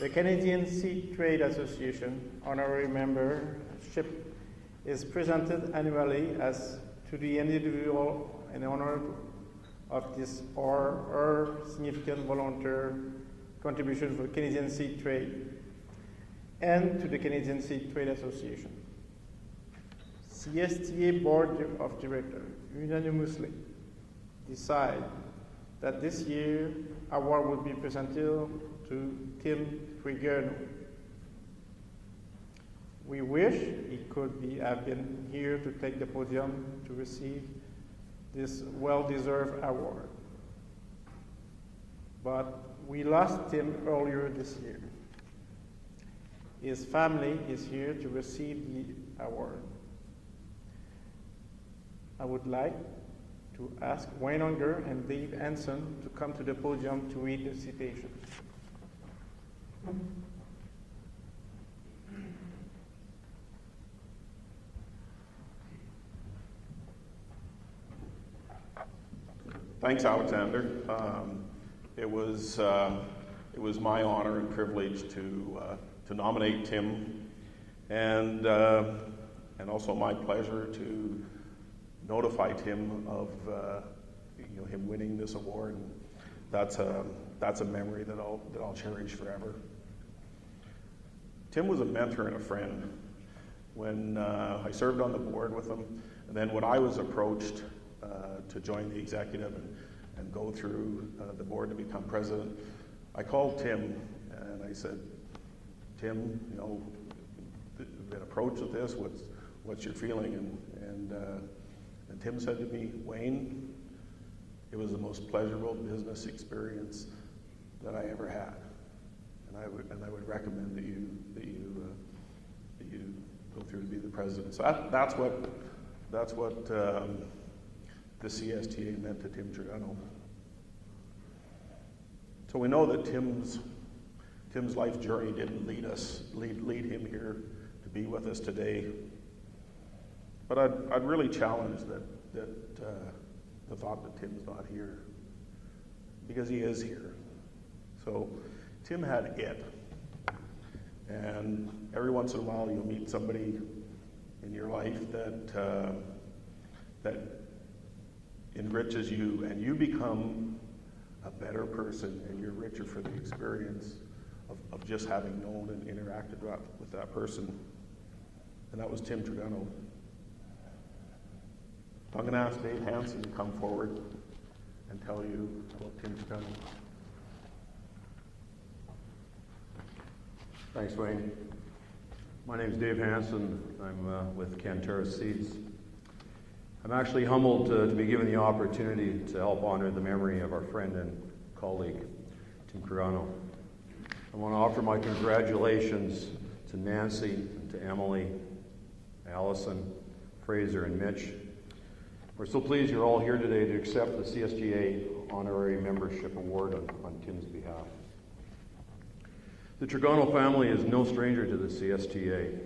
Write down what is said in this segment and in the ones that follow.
The Canadian Seed Trade Association honorary membership is presented annually as to the individual in honor of his or her significant volunteer contribution for Canadian seed trade and to the Canadian Seed Trade Association. CSTA Board of Directors unanimously decide that this year award will be presented to Tim Tregunno. We wish he could have been here to take the podium to receive this well-deserved award. But we lost Tim earlier this year. His family is here to receive the award. I would like to ask Wayne Unger and Dave Hanson to come to the podium to read the citation. Thanks, Alexander. It was my honor and privilege to nominate Tim, and also my pleasure to notify Tim of him winning this award. And that's a memory that I'll cherish forever. Tim was a mentor and a friend. When I served on the board with him, and then when I was approached to join the executive and go through the board to become president, I called Tim and I said, Tim, been approached with this. What's your feeling? And Tim said to me, Wayne, it was the most pleasurable business experience that I ever had, and I would recommend that you go through to be the president. So that's what the CSTA meant to Tim Tregunno. So we know that Tim's life journey didn't lead him here to be with us today. But I'd really challenge the thought that Tim's not here, because he is here. So Tim had it, and every once in a while you'll meet somebody in your life that enriches you, and you become a better person, and you're richer for the experience of just having known and interacted with that person. And that was Tim Tregunno. I'm going to ask Dave Hanson to come forward and tell you about Tim Tregunno. Thanks, Wayne. My name is Dave Hanson. I'm with Cantera Seeds. I'm actually humbled to be given the opportunity to help honor the memory of our friend and colleague, Tim Tregunno. I want to offer my congratulations to Nancy, and to Emily, Allison, Fraser, and Mitch. We're so pleased you're all here today to accept the CSTA Honorary Membership Award on Tim's behalf. The Tregunno family is no stranger to the CSTA.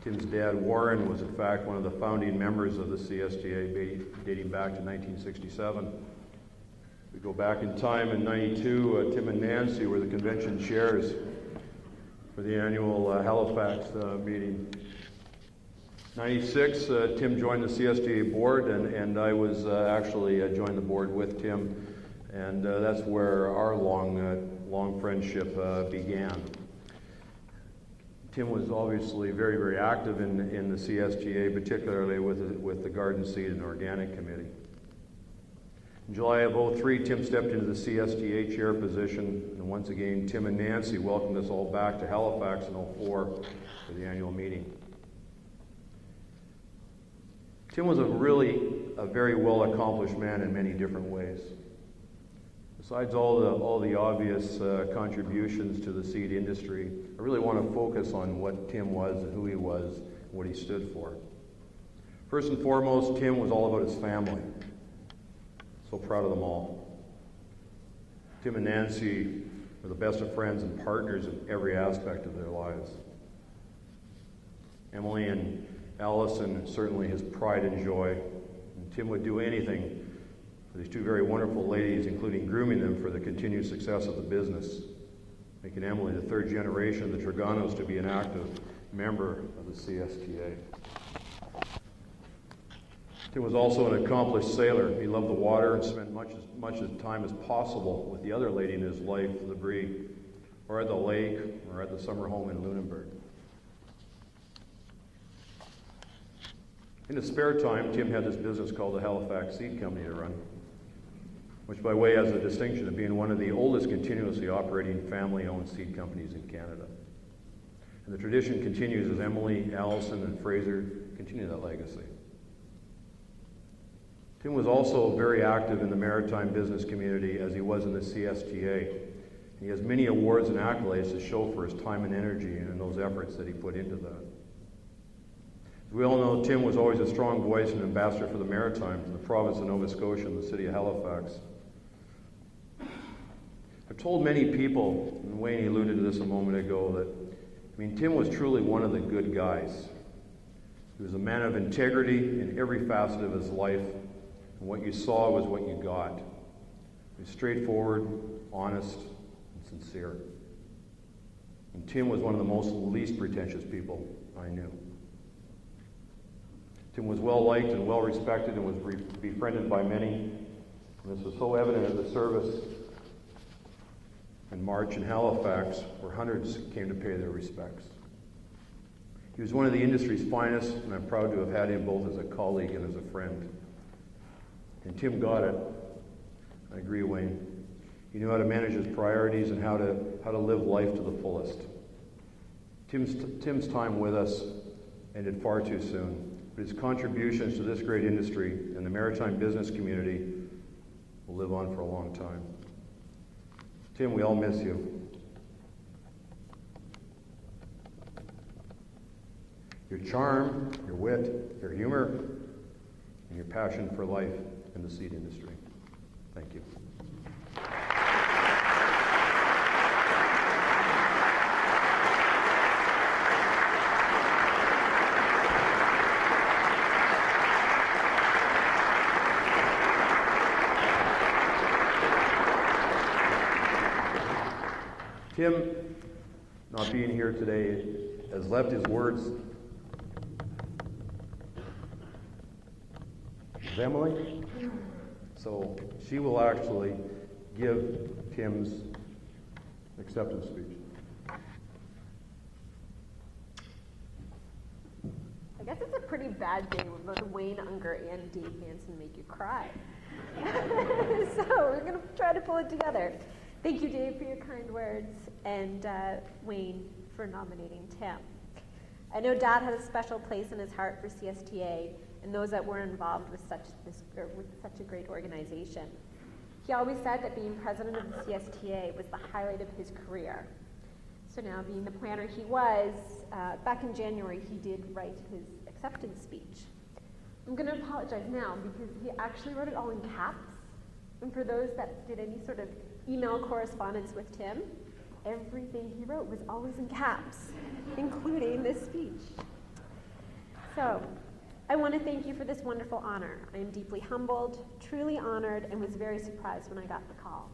Tim's dad, Warren, was in fact one of the founding members of the CSTA dating back to 1967. We go back in time in '92, Tim and Nancy were the convention chairs for the annual Halifax meeting. '96, Tim joined the CSTA board, and I was actually joined the board with Tim, and that's where our long friendship began. Tim was obviously very, very active in the CSTA, particularly with the Garden Seed and Organic Committee. In July of '03, Tim stepped into the CSTA chair position, and once again, Tim and Nancy welcomed us all back to Halifax in '04 for the annual meeting. Tim was a very well-accomplished man in many different ways. Besides all the obvious contributions to the seed industry, I really want to focus on what Tim was and who he was and what he stood for. First and foremost, Tim was all about his family. So proud of them all. Tim and Nancy were the best of friends and partners in every aspect of their lives. Emily and Allison, certainly his pride and joy. And Tim would do anything for these two very wonderful ladies, including grooming them for the continued success of the business. making Emily the third generation of the Tregunnos to be an active member of the CSTA. Tim was also an accomplished sailor. He loved the water and spent much of the time as possible with the other lady in his life, the Bree, or at the lake, or at the summer home in Lunenburg. In his spare time, Tim had this business called the Halifax Seed Company to run, which by way has the distinction of being one of the oldest continuously operating family-owned seed companies in Canada. And the tradition continues as Emily, Allison, and Fraser continue that legacy. Tim was also very active in the maritime business community as he was in the CSTA. He has many awards and accolades to show for his time and energy and those efforts that he put into that. As we all know, Tim was always a strong voice and ambassador for the Maritimes in the province of Nova Scotia and the city of Halifax. I've told many people, and Wayne alluded to this a moment ago, that Tim was truly one of the good guys. He was a man of integrity in every facet of his life, and what you saw was what you got. He was straightforward, honest, and sincere. And Tim was one of the least pretentious people I knew. Tim was well liked and well respected and was befriended by many. And this was so evident at the service in March in Halifax, where hundreds came to pay their respects. He was one of the industry's finest, and I'm proud to have had him both as a colleague and as a friend. And Tim got it. I agree, Wayne. He knew how to manage his priorities and how to live life to the fullest. Tim's time with us ended far too soon. But his contributions to this great industry and the maritime business community will live on for a long time. Tim, we all miss you. Your charm, your wit, your humor, and your passion for life in the seed industry. Thank you. Tim, not being here today, has left his words with Emily, so she will actually give Tim's acceptance speech. I guess it's a pretty bad day when both Wayne Unger and Dave Hansen make you cry. So we're going to try to pull it together. Thank you, Dave, for your kind words, and Wayne for nominating Tim. I know Dad had a special place in his heart for CSTA and those that were involved with such a great organization. He always said that being president of the CSTA was the highlight of his career. So now, being the planner he was, back in January, he did write his acceptance speech. I'm going to apologize now because he actually wrote it all in caps. And for those that did any sort of email correspondence with Tim, everything he wrote was always in caps, including this speech. So, I want to thank you for this wonderful honor. I am deeply humbled, truly honored, and was very surprised when I got the call.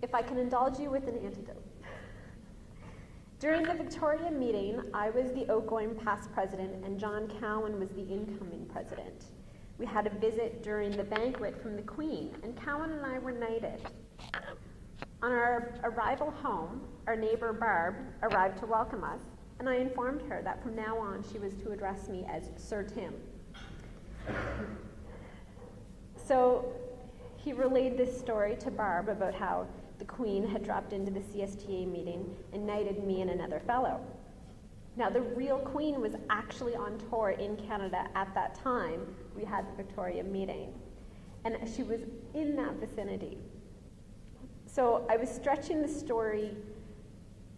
If I can indulge you with an anecdote. During the Victoria meeting, I was the outgoing past president and John Cowan was the incoming president. We had a visit during the banquet from the Queen, and Cowan and I were knighted. On our arrival home, our neighbor Barb arrived to welcome us, and I informed her that from now on she was to address me as Sir Tim. So he relayed this story to Barb about how the Queen had dropped into the CSTA meeting and knighted me and another fellow. Now, the real Queen was actually on tour in Canada at that time. We had the Victoria meeting, and she was in that vicinity. So I was stretching the story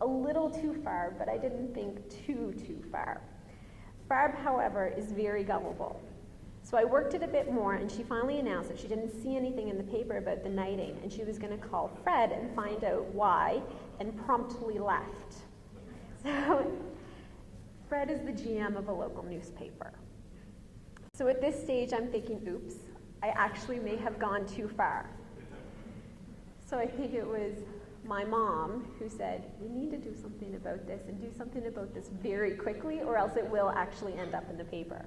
a little too far, but I didn't think too far. Barb, however, is very gullible. So I worked it a bit more, and she finally announced that she didn't see anything in the paper about the knighting, and she was going to call Fred and find out why, and promptly left. So Fred is the GM of a local newspaper. So at this stage, I'm thinking, oops, I actually may have gone too far. So I think it was my mom, who said, we need to do something about this and do something about this very quickly or else it will actually end up in the paper.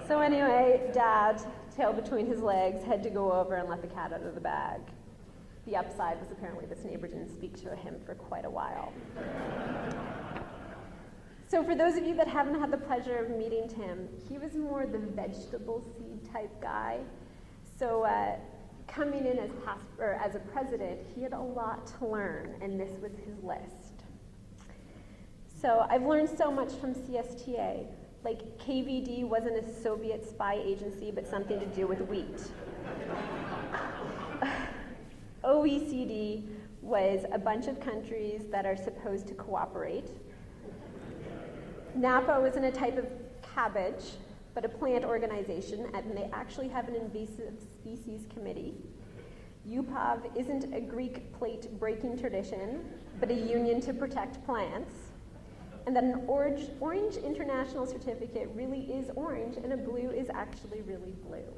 So anyway, Dad, tail between his legs, had to go over and let the cat out of the bag. The upside was apparently this neighbor didn't speak to him for quite a while. So for those of you that haven't had the pleasure of meeting Tim, he was more the vegetable seed type guy. So coming in as a president, he had a lot to learn, and this was his list. So I've learned so much from CSTA. Like, KVD wasn't a Soviet spy agency, but something to do with wheat. OECD was a bunch of countries that are supposed to cooperate. NAPA wasn't a type of cabbage, but a plant organization, and they actually have an invasive species committee. UPOV isn't a Greek plate breaking tradition, but a union to protect plants. And that an orange international certificate really is orange, and a blue is actually really blue.